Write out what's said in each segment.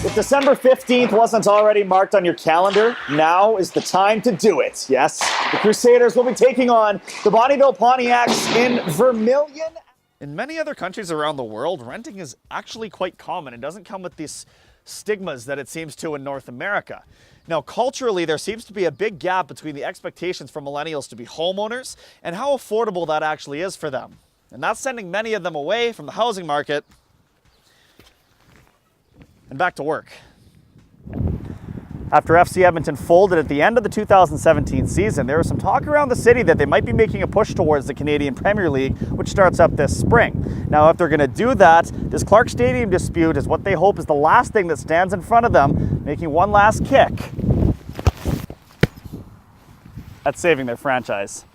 If December 15th wasn't already marked on your calendar, now is the time to do it. Yes, the Crusaders will be taking on the Bonnyville Pontiacs in Vermilion. In many other countries around the world, renting is actually quite common. It doesn't come with these stigmas that it seems to in North America. Now, culturally, there seems to be a big gap between the expectations for millennials to be homeowners and how affordable that actually is for them. And that's sending many of them away from the housing market and back to work. After FC Edmonton folded at the end of the 2017 season, there was some talk around the city that they might be making a push towards the Canadian Premier League, which starts up this spring. Now, if they're going to do that, this Clark Stadium dispute is what they hope is the last thing that stands in front of them, making one last kick at saving their franchise.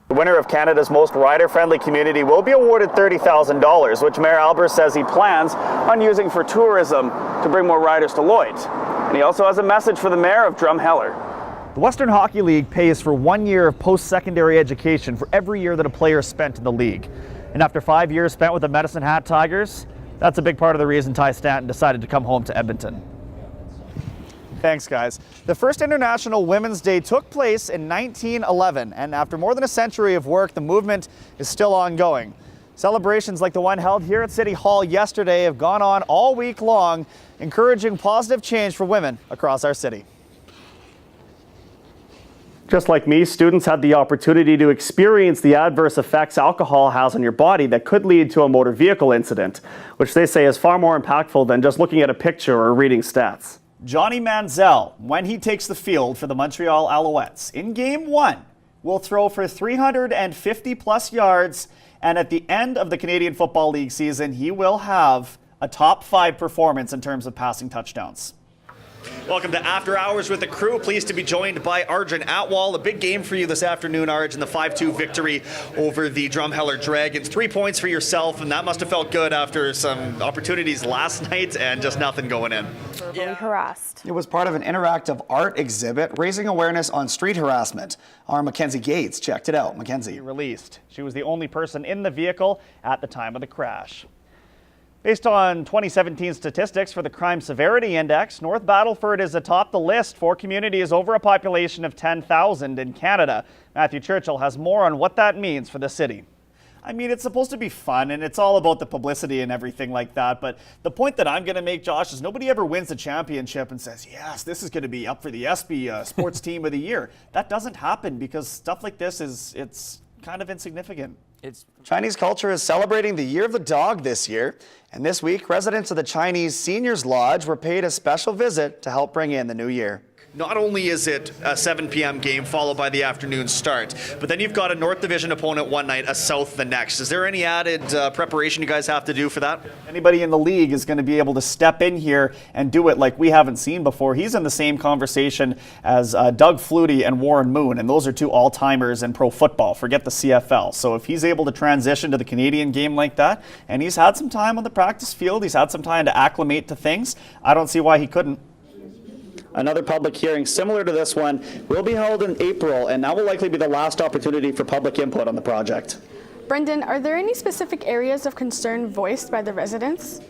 The winner of Canada's most rider-friendly community will be awarded $30,000, which Mayor Albers says he plans on using for tourism to bring more riders to Lloyd. And he also has a message for the mayor of Drumheller. The Western Hockey League pays for 1 year of post-secondary education for every year that a player spent in the league. And after 5 years spent with the Medicine Hat Tigers, that's a big part of the reason Ty Stanton decided to come home to Edmonton. Thanks, guys. The first International Women's Day took place in 1911, and after more than a century of work, the movement is still ongoing. Celebrations like the one held here at City Hall yesterday have gone on all week long, encouraging positive change for women across our city. Just like me, students had the opportunity to experience the adverse effects alcohol has on your body that could lead to a motor vehicle incident, which they say is far more impactful than just looking at a picture or reading stats. Johnny Manziel, when he takes the field for the Montreal Alouettes, in Game 1, will throw for 350-plus yards, and at the end of the Canadian Football League season, he will have a top 5 performance in terms of passing touchdowns. Welcome to After Hours with the crew. Pleased to be joined by Arjun Atwal. A big game for you this afternoon, Arjun, the 5-2 victory over the Drumheller Dragons. 3 points for yourself, and that must have felt good after some opportunities last night and just nothing going in. Verbally harassed. It was part of an interactive art exhibit raising awareness on street harassment. Our Mackenzie Gates checked it out. Mackenzie. Released. She was the only person in the vehicle at the time of the crash. Based on 2017 statistics for the Crime Severity Index, North Battleford is atop the list for communities over a population of 10,000 in Canada. Matthew Churchill has more on what that means for the city. I mean, it's supposed to be fun, and it's all about the publicity and everything like that, but the point that I'm going to make, Josh, is nobody ever wins the championship and says, yes, this is going to be up for the ESPY Sports Team of the Year. That doesn't happen because stuff like this it's kind of insignificant. Chinese culture is celebrating the Year of the Dog this year, and this week residents of the Chinese Seniors Lodge were paid a special visit to help bring in the new year. Not only is it a 7 p.m. game followed by the afternoon start, but then you've got a North Division opponent one night, a South the next. Is there any added preparation you guys have to do for that? Anybody in the league is going to be able to step in here and do it like we haven't seen before. He's in the same conversation as Doug Flutie and Warren Moon, and those are 2 all-timers in pro football. Forget the CFL. So if he's able to transition to the Canadian game like that, and he's had some time on the practice field, he's had some time to acclimate to things, I don't see why he couldn't. Another public hearing similar to this one will be held in April, and that will likely be the last opportunity for public input on the project. Brenden, are there any specific areas of concern voiced by the residents?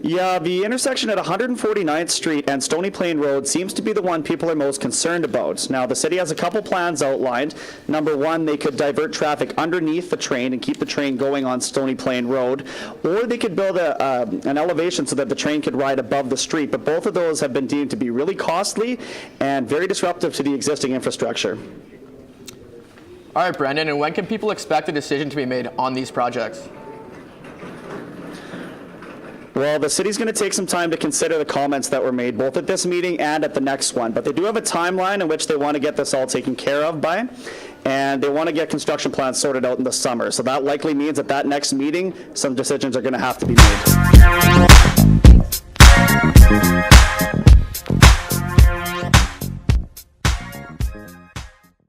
Yeah, the intersection at 149th Street and Stony Plain Road seems to be the one people are most concerned about. Now, the city has a couple plans outlined. Number one, they could divert traffic underneath the train and keep the train going on Stony Plain Road, or they could build an elevation so that the train could ride above the street. But both of those have been deemed to be really costly and very disruptive to the existing infrastructure. All right, Brenden, and when can people expect a decision to be made on these projects? Well, the city's going to take some time to consider the comments that were made, both at this meeting and at the next one. But they do have a timeline in which they want to get this all taken care of by, and they want to get construction plans sorted out in the summer. So that likely means at that next meeting, some decisions are going to have to be made.